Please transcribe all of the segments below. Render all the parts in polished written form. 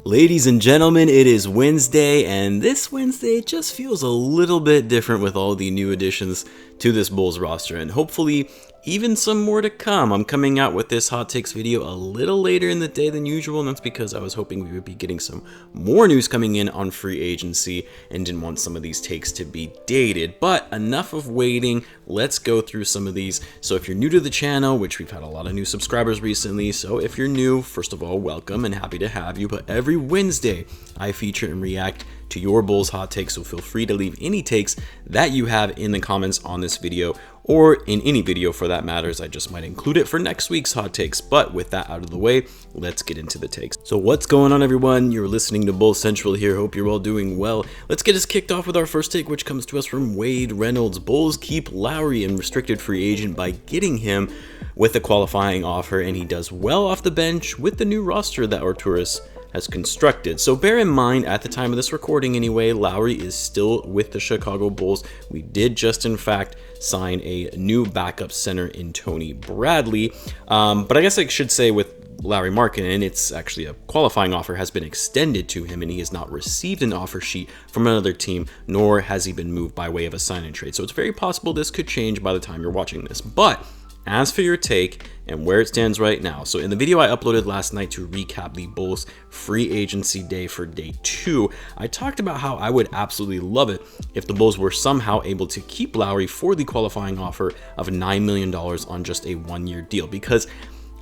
Ladies and gentlemen, it is Wednesday, and this Wednesday just feels a little bit different with all the new additions to this Bulls roster, and hopefully even some more to come. I'm coming out with this hot takes video a little later in the day than usual, and that's because I was hoping we would be getting some more news coming in on free agency and didn't want some of these takes to be dated. But enough of waiting, let's go through some of these. So if you're new to the channel, which we've had a lot of new subscribers recently, so if you're new, first of all, welcome and happy to have you. But every Wednesday, I feature and react to your Bulls hot takes, so feel free to leave any takes that you have in the comments on this video, or in any video for that matters. I just might include it for next week's hot takes. But with that out of the way, let's get into the takes. So what's going on, everyone? You're listening to Bulls Central here. Hope you're all doing well. Let's get us kicked off with our first take, which comes to us from Wade Reynolds. Bulls keep Lauri in restricted free agent by getting him with a qualifying offer, and he does well off the bench with the new roster that Arturas has constructed. So bear in mind, at the time of this recording anyway, Lauri is still with the Chicago Bulls. We did just in fact sign a new backup center in Tony Bradley, but I guess I should say with Lauri Markkanen, it's actually a qualifying offer has been extended to him, and he has not received an offer sheet from another team, nor has he been moved by way of a sign and trade. So it's very possible this could change by the time you're watching this. But as for your take and where it stands right now, so in the video I uploaded last night to recap the Bulls free agency day for day 2, I talked about how I would absolutely love it if the Bulls were somehow able to keep Lauri for the qualifying offer of $9 million on just a one-year deal, because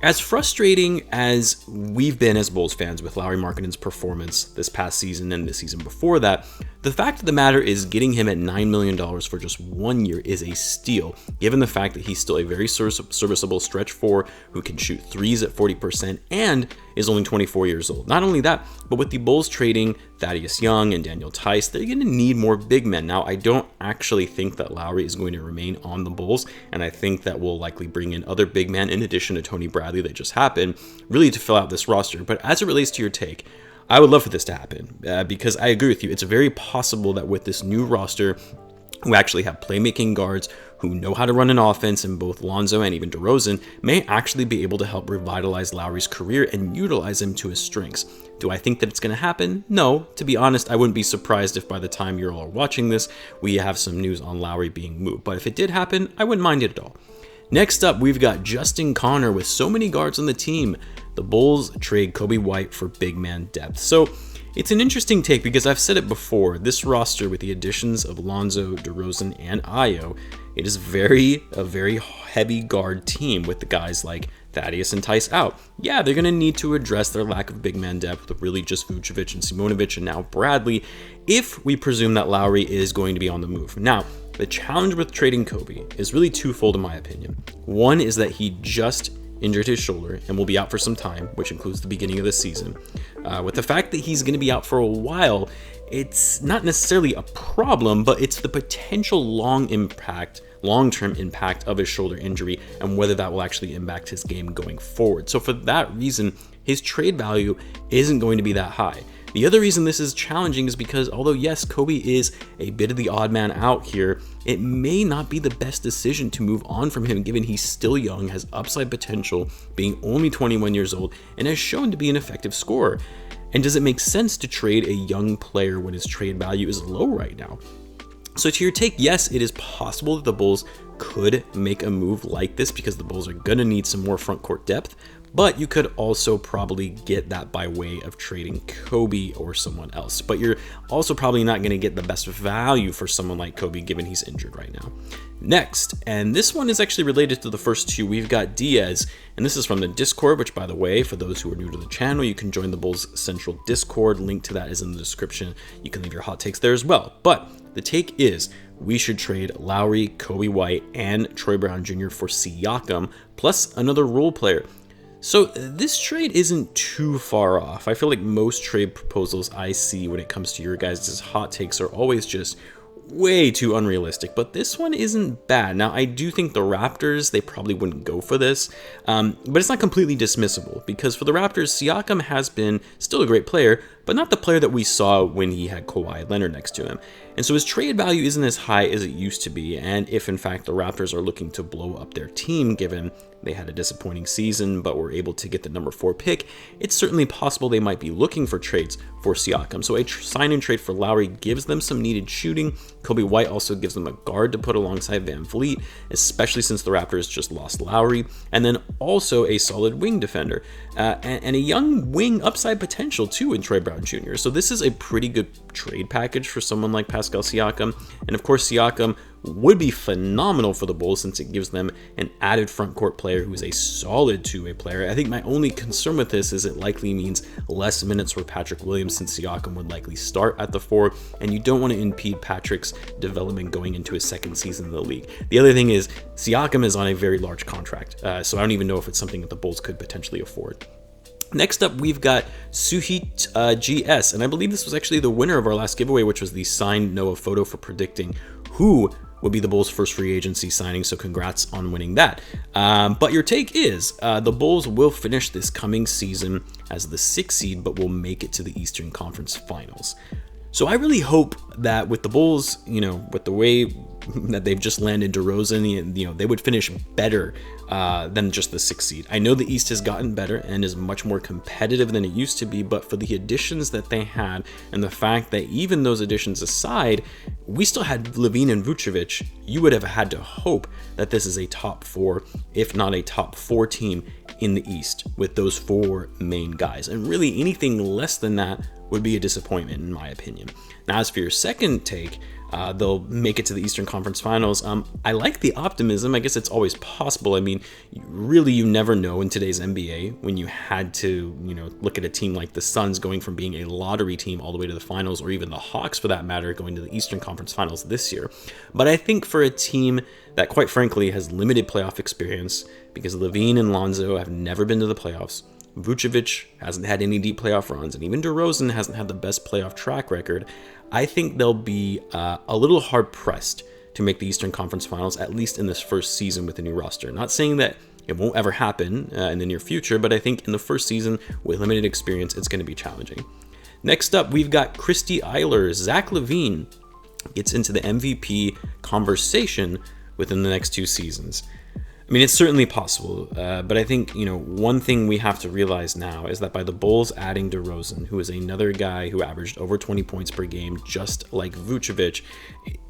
as frustrating as we've been as Bulls fans with Lauri Markkanen's performance this past season and the season before that, the fact of the matter is getting him at $9 million for just 1 year is a steal, given the fact that he's still a very serviceable stretch 4 who can shoot threes at 40% and is only 24 years old. Not only that, but with the Bulls trading Thaddeus Young and Daniel Tice, they're going to need more big men. Now, I don't actually think that Lauri is going to remain on the Bulls, and I think that we'll likely bring in other big men in addition to Tony Bradley that just happened, really to fill out this roster. But as it relates to your take, I would love for this to happen because I agree with you. It's very possible that with this new roster, who actually have playmaking guards who know how to run an offense, and both Lonzo and even DeRozan may actually be able to help revitalize Lauri's career and utilize him to his strengths. Do I think that it's going to happen? No. To be honest, I wouldn't be surprised if by the time you're all watching this, we have some news on Lauri being moved. But if it did happen, I wouldn't mind it at all. Next up, we've got Justin Connor. With so many guards on the team, the Bulls trade Coby White for big man depth. So it's an interesting take because I've said it before. This roster, with the additions of Lonzo, DeRozan, and Ayo, it is a very heavy guard team with the guys like Thaddeus and Tice out. Yeah, they're going to need to address their lack of big man depth with really just Vucevic and Simonovic and now Bradley, if we presume that Lauri is going to be on the move. Now, the challenge with trading Coby is really twofold in my opinion. One is that he just injured his shoulder and will be out for some time, which includes the beginning of the season. With the fact that he's going to be out for a while, it's not necessarily a problem, but it's the potential long-term impact of his shoulder injury and whether that will actually impact his game going forward. So for that reason, his trade value isn't going to be that high. The other reason this is challenging is because although yes, Coby is a bit of the odd man out here, it may not be the best decision to move on from him given he's still young, has upside potential, being only 21 years old, and has shown to be an effective scorer. And does it make sense to trade a young player when his trade value is low right now? So to your take, yes, it is possible that the Bulls could make a move like this because the Bulls are going to need some more front court depth, but you could also probably get that by way of trading Coby or someone else. But you're also probably not going to get the best value for someone like Coby given he's injured right now. Next, and this one is actually related to the first two, we've got Diaz, and this is from the Discord, which by the way, for those who are new to the channel, you can join the Bulls Central Discord. Link to that is in the description. You can leave your hot takes there as well. But the take is we should trade Lauri, Coby White, and Troy Brown Jr. for Siakam, plus another role player. So this trade isn't too far off. I feel like most trade proposals I see when it comes to your guys' hot takes are always just way too unrealistic, but this one isn't bad. Now, I do think the Raptors, they probably wouldn't go for this, but it's not completely dismissible because for the Raptors, Siakam has been still a great player, but not the player that we saw when he had Kawhi Leonard next to him. And so his trade value isn't as high as it used to be, and if in fact the Raptors are looking to blow up their team, given they had a disappointing season but were able to get the number 4 pick, it's certainly possible they might be looking for trades for Siakam. So a sign and trade for Lauri gives them some needed shooting. Coby White also gives them a guard to put alongside Van Vliet, especially since the Raptors just lost Lauri, and then also a solid wing defender, and a young wing upside potential too in Troy Brown Jr. So this is a pretty good trade package for someone like Pascal Siakam, and of course Siakam would be phenomenal for the Bulls since it gives them an added front court player who is a solid two-way player. I think my only concern with this is it likely means less minutes for Patrick Williams since Siakam would likely start at the 4, and you don't want to impede Patrick's development going into his second season in the league. The other thing is Siakam is on a very large contract, so I don't even know if it's something that the Bulls could potentially afford. Next up, we've got Suhit GS, and I believe this was actually the winner of our last giveaway, which was the signed Noah photo for predicting who would be the Bulls' first free agency signing, so congrats on winning that. But your take is the Bulls will finish this coming season as the 6th seed, but will make it to the Eastern Conference Finals. So I really hope that with the Bulls, with the way that they've just landed DeRozan, they would finish better than just the 6th seed. I know the East has gotten better and is much more competitive than it used to be, but for the additions that they had and the fact that even those additions aside, we still had Lavine and Vucevic, you would have had to hope that this is a top 4, if not a top 4 team in the East with those 4 main guys. And really anything less than that would be a disappointment in my opinion. Now, as for your second take, they'll make it to the Eastern Conference Finals. I like the optimism. I guess it's always possible. I mean, really, you never know in today's NBA when you had to, look at a team like the Suns going from being a lottery team all the way to the finals, or even the Hawks for that matter, going to the Eastern Conference Finals this year. But I think for a team that quite frankly has limited playoff experience, because Lavine and Lonzo have never been to the playoffs, Vucevic hasn't had any deep playoff runs, and even DeRozan hasn't had the best playoff track record, I think they'll be a little hard-pressed to make the Eastern Conference Finals, at least in this first season with the new roster. Not saying that it won't ever happen in the near future, but I think in the first season with limited experience, it's going to be challenging. Next up, we've got Christy Eilers. Zach LaVine gets into the MVP conversation within the next 2 seasons. I mean, it's certainly possible, but I think, one thing we have to realize now is that by the Bulls adding DeRozan, who is another guy who averaged over 20 points per game, just like Vucevic,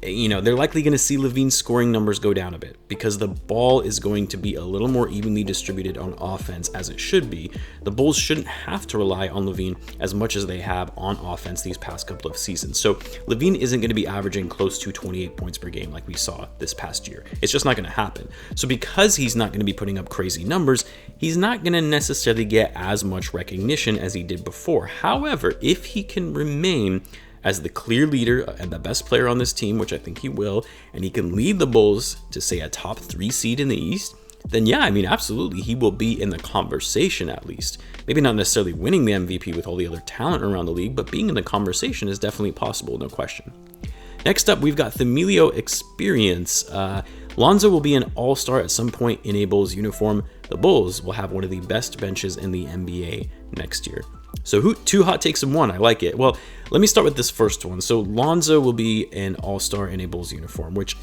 they're likely going to see LaVine's scoring numbers go down a bit because the ball is going to be a little more evenly distributed on offense as it should be. The Bulls shouldn't have to rely on LaVine as much as they have on offense these past couple of seasons. So LaVine isn't going to be averaging close to 28 points per game like we saw this past year. It's just not going to happen. So because he's not going to be putting up crazy numbers, he's not going to necessarily get as much recognition as he did before. However, if he can remain as the clear leader and the best player on this team, which I think he will, and he can lead the Bulls to say a top 3 seed in the East, then yeah, I mean, absolutely, he will be in the conversation at least. Maybe not necessarily winning the MVP with all the other talent around the league, but being in the conversation is definitely possible, no question. Next up, we've got Familio Experience. Lonzo will be an all-star at some point in a Bulls uniform. The Bulls will have one of the best benches in the NBA next year. So 2 hot takes in one. I like it. Well, let me start with this first one. So Lonzo will be an all-star in a Bulls uniform, which,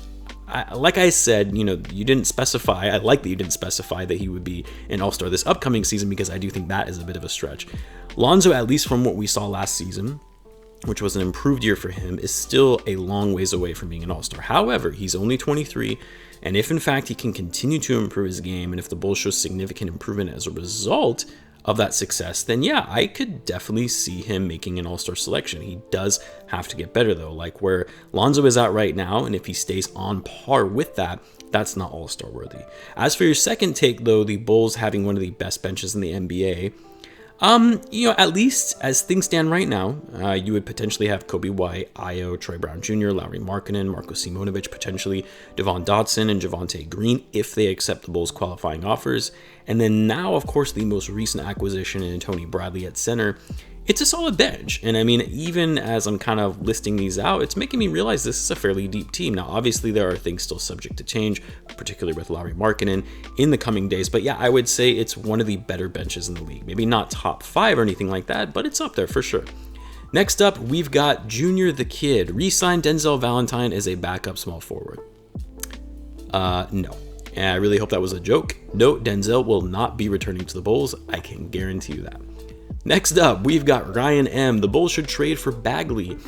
like I said, you didn't specify. I like that you didn't specify that he would be an all-star this upcoming season because I do think that is a bit of a stretch. Lonzo, at least from what we saw last season, which was an improved year for him, is still a long ways away from being an all-star. However, he's only 23, and if in fact he can continue to improve his game, and if the Bulls show significant improvement as a result of that success, then yeah, I could definitely see him making an all-star selection. He does have to get better though, like where Lonzo is at right now, and if he stays on par with that, that's not all-star worthy. As for your second take though, the Bulls having one of the best benches in the NBA, at least as things stand right now, you would potentially have Coby White, Ayo, Troy Brown Jr., Lauri Markkanen, Marko Simonovic, potentially Devon Dotson and Javonte Green if they accept the Bulls' qualifying offers. And then now, of course, the most recent acquisition in Tony Bradley at center. It's a solid bench. And I mean, even as I'm kind of listing these out, it's making me realize this is a fairly deep team. Now, obviously, there are things still subject to change, particularly with Lauri Markkanen in the coming days. But yeah, I would say it's one of the better benches in the league. Maybe not top 5 or anything like that, but it's up there for sure. Next up, we've got Junior the Kid. Re-signed Denzel Valentine as a backup small forward. No. And I really hope that was a joke. No, Denzel will not be returning to the Bulls. I can guarantee you that. Next up, we've got Ryan M. The Bulls should trade for Bagley.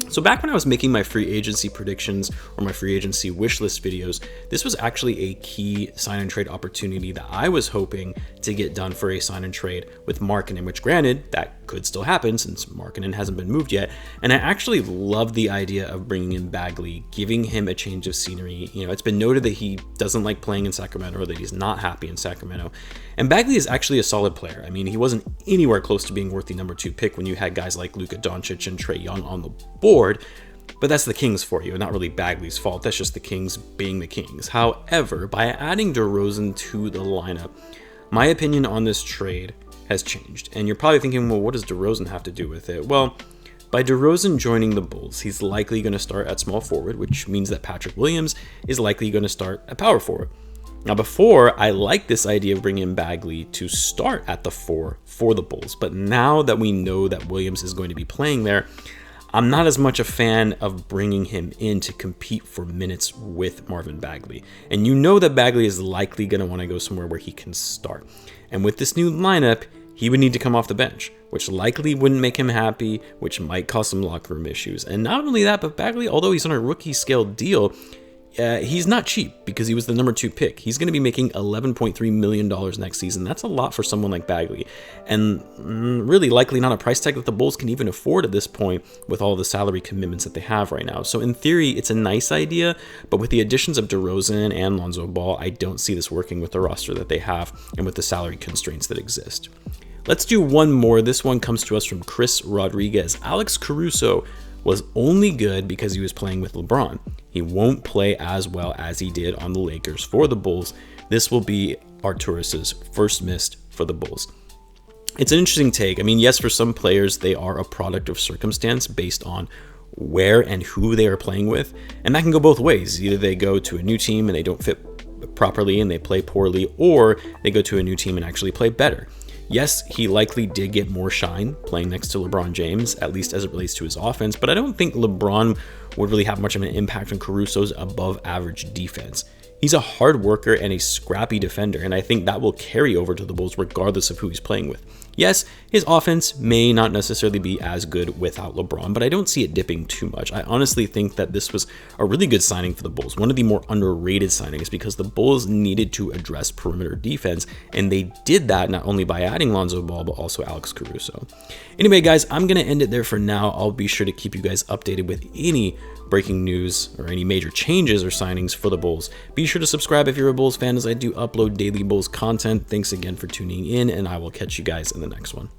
So back when I was making my free agency predictions or my free agency wish list videos, this was actually a key sign and trade opportunity that I was hoping to get done for a sign and trade with Markkanen, which granted, that could still happen since Markkanen hasn't been moved yet. And I actually love the idea of bringing in Bagley, giving him a change of scenery. You know, it's been noted that he doesn't like playing in Sacramento or that he's not happy in Sacramento. And Bagley is actually a solid player. I mean, he wasn't anywhere close to being worth the number 2 pick when you had guys like Luka Doncic and Trae Young on the board, but that's the Kings for you, and not really Bagley's fault. That's just the Kings being the Kings. However, by adding DeRozan to the lineup, my opinion on this trade has changed. And you're probably thinking, well, what does DeRozan have to do with it? Well, by DeRozan joining the Bulls, he's likely going to start at small forward, which means that Patrick Williams is likely going to start at power forward. Now, before, I liked this idea of bringing Bagley to start at the 4 for the Bulls, but now that we know that Williams is going to be playing there, I'm not as much a fan of bringing him in to compete for minutes with Marvin Bagley. And you know that Bagley is likely going to want to go somewhere where he can start. And with this new lineup, he would need to come off the bench, which likely wouldn't make him happy, which might cause some locker room issues. And not only that, but Bagley, although he's on a rookie scale deal, he's not cheap because he was the number 2 pick. He's going to be making $11.3 million next season. That's a lot for someone like Bagley. And really likely not a price tag that the Bulls can even afford at this point with all the salary commitments that they have right now. So in theory, it's a nice idea, but with the additions of DeRozan and Lonzo Ball, I don't see this working with the roster that they have and with the salary constraints that exist. Let's do one more. This one comes to us from Chris Rodriguez. Alex Caruso was only good because he was playing with LeBron. He won't play as well as he did on the Lakers for the Bulls. This will be Arturas's first miss for the Bulls. It's an interesting take. I mean, yes, for some players, they are a product of circumstance based on where and who they are playing with. And that can go both ways. Either they go to a new team and they don't fit properly and they play poorly, or they go to a new team and actually play better. Yes, he likely did get more shine playing next to LeBron James, at least as it relates to his offense, but I don't think LeBron would really have much of an impact on Caruso's above average defense. He's a hard worker and a scrappy defender, and I think that will carry over to the Bulls regardless of who he's playing with. Yes, his offense may not necessarily be as good without LeBron, but I don't see it dipping too much. I honestly think that this was a really good signing for the Bulls, one of the more underrated signings, because the Bulls needed to address perimeter defense, and they did that not only by adding Lonzo Ball, but also Alex Caruso. Anyway, guys, I'm going to end it there for now. I'll be sure to keep you guys updated with any breaking news or any major changes or signings for the Bulls. Be sure to subscribe if you're a Bulls fan, as I do upload daily Bulls content. Thanks again for tuning in, and I will catch you guys in the next one.